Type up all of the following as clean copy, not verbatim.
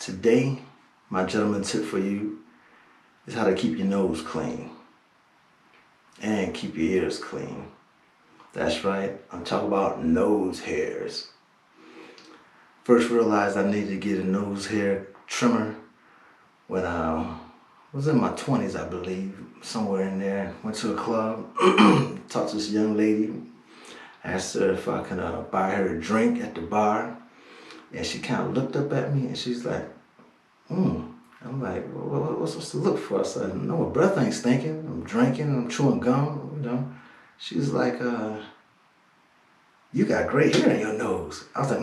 Today, my gentleman tip for you is how to keep your nose clean and keep your ears clean. That's right, I'm talking about nose hairs. First realized I needed to get a nose hair trimmer when I was in my 20s, I believe, somewhere in there. Went to a club, talked to this young lady, asked her if I could buy her a drink at the bar. And she kind of looked up at me and she's like, I'm like, what's supposed to look for? I said, no, my breath ain't stinking. I'm drinking, I'm chewing gum, She's like, you got gray hair in your nose. I was like,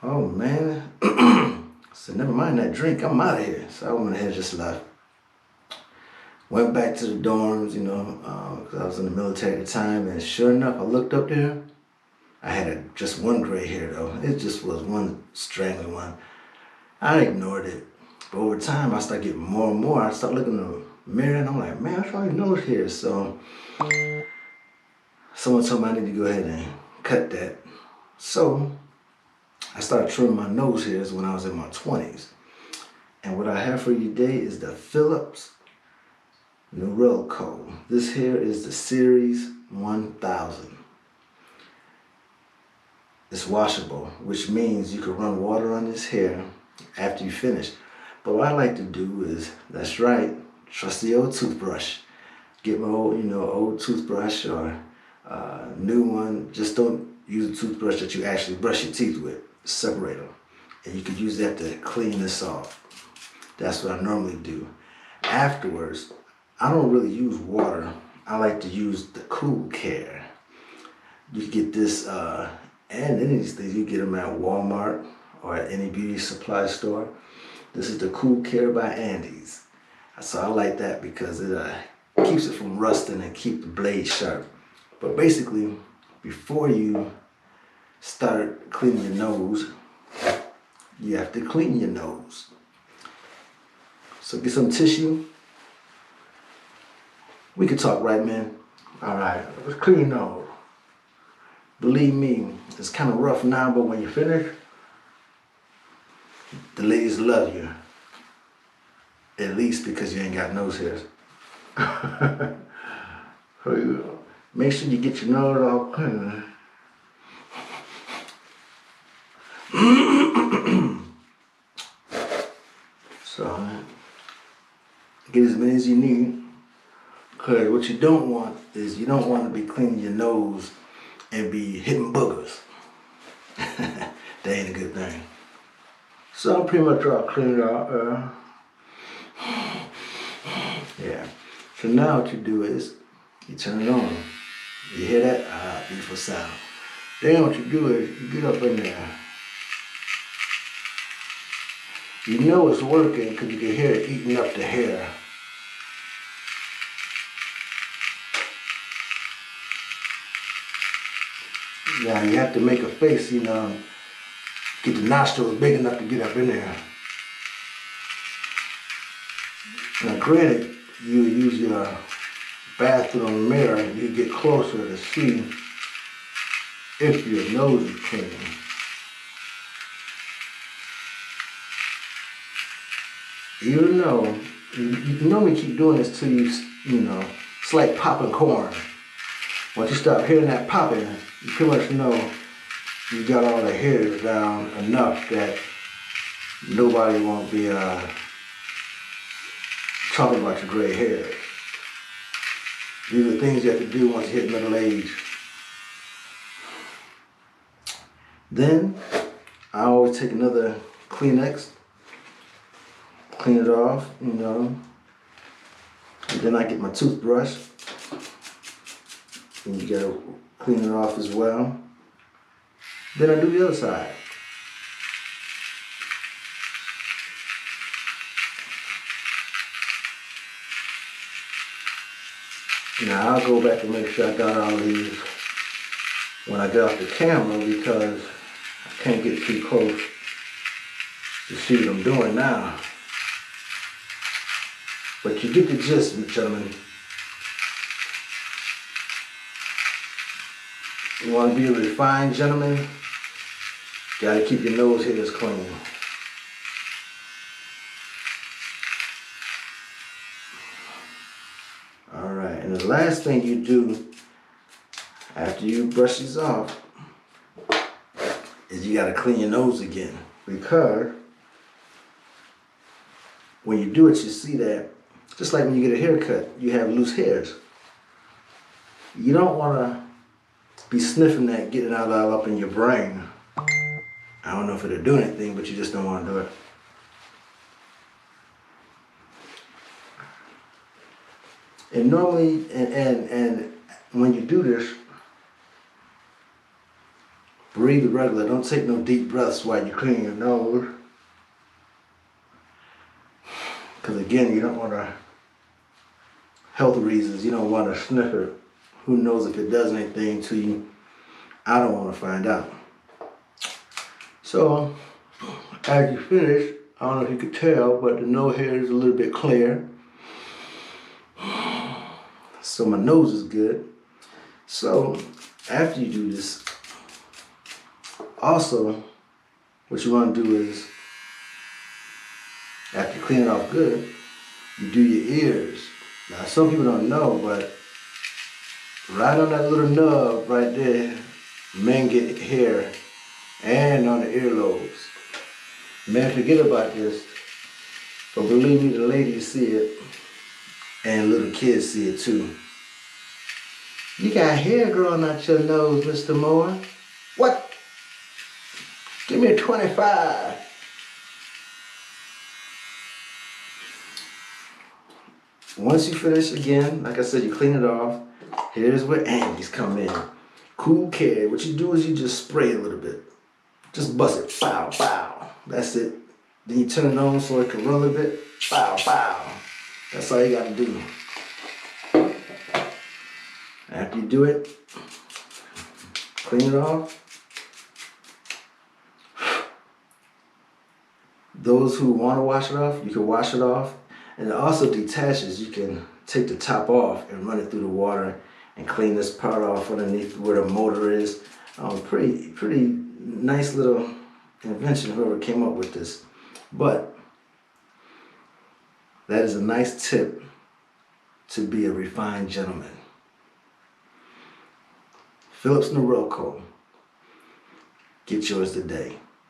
oh man. I said, never mind that drink, I'm out of here. So I went ahead and just left. Went back to the dorms, because I was in the military at the time, and sure enough, I looked up there. I had just one gray hair though. It just was one strangly one. I ignored it. But over time, I started getting more and more. I started looking in the mirror and I'm like, man, what's all these nose hairs? So someone told me I need to go ahead and cut that. So I started trimming my nose hairs when I was in my 20s. And what I have for you today is the Philips Norelco. This here is the Series 1000. It's washable, which means you can run water on this hair after you finish. But what I like to do is, that's right, trusty old toothbrush. Get my old toothbrush or new one. Just don't use a toothbrush that you actually brush your teeth with. Separate them. And you can use that to clean this off. That's what I normally do. Afterwards, I don't really use water. I like to use the Cool Care. You can get this, and any of these things, you get them at Walmart or at any beauty supply store. This is the Cool Care by Andes. So I like that because it keeps it from rusting and keep the blade sharp. But basically, before you start cleaning your nose, you have to clean your nose. So get some tissue. We can talk, right, man? All right, let's clean your nose. Believe me, it's kind of rough now, but when you finish, the ladies love you. At least because you ain't got nose hairs. So make sure you get your nose all clean. So, get as many as you need. Because what you don't want is you don't want to be cleaning your nose and be hitting boogers. That ain't a good thing. So I'm pretty much all cleaned out. Yeah. So now what you do is you turn it on. You hear that? Beautiful sound. Then what you do is you get up in there. You know it's working because you can hear it eating up the hair. Now you have to make a face, get the nostrils big enough to get up in there. Now granted, you use your bathroom mirror and you get closer to see if your nose is clean. Even though, you can normally keep doing this till it's like popping corn. Once you start hearing that popping, you pretty much know you got all the hairs down enough that nobody won't be talking about your gray hair. These are things you have to do once you hit middle age. Then, I always take another Kleenex, clean it off, and then I get my toothbrush, and you gotta clean it off as well. Then I do the other side. Now I'll go back and make sure I got all these when I get off the camera because I can't get too close to see what I'm doing now. But you get the gist, gentlemen. You want to be a refined gentleman? Gotta keep your nose hairs clean. Alright, and the last thing you do after you brush these off is you gotta clean your nose again. Because when you do it, you see that, just like when you get a haircut, you have loose hairs. You don't wanna be sniffing that, getting it all up in your brain. I don't know if it'll do anything, but you just don't wanna do it. And normally, and when you do this, breathe regular. Don't take no deep breaths while you clean your nose. Because again, you don't want to, health reasons, you don't want to sniff it. Who knows if it does anything to you? I don't want to find out. So, as you finish, I don't know if you could tell, but the nose hair is a little bit clear. So my nose is good. So, after you do this, also, what you want to do is, after you clean it off good, you do your ears. Now, some people don't know, but right on that little nub right there, men get hair, and on the earlobes. Men forget about this, but believe me, the ladies see it, and little kids see it too. You got hair growing out your nose, Mr. Moore. What? Give me a 25. Once you finish again, like I said, you clean it off. Here's where Andy's come in. Cool care. What you do is you just spray a little bit. Just bust it. Pow, pow. That's it. Then you turn it on so it can run a little bit. Pow, pow. That's all you gotta do. After you do it, clean it off. Those who want to wash it off, you can wash it off. And it also detaches. You can take the top off and run it through the water and clean this part off underneath where the motor is. Pretty nice little invention, whoever came up with this. But that is a nice tip to be a refined gentleman. Phillips Norelco. Get yours today.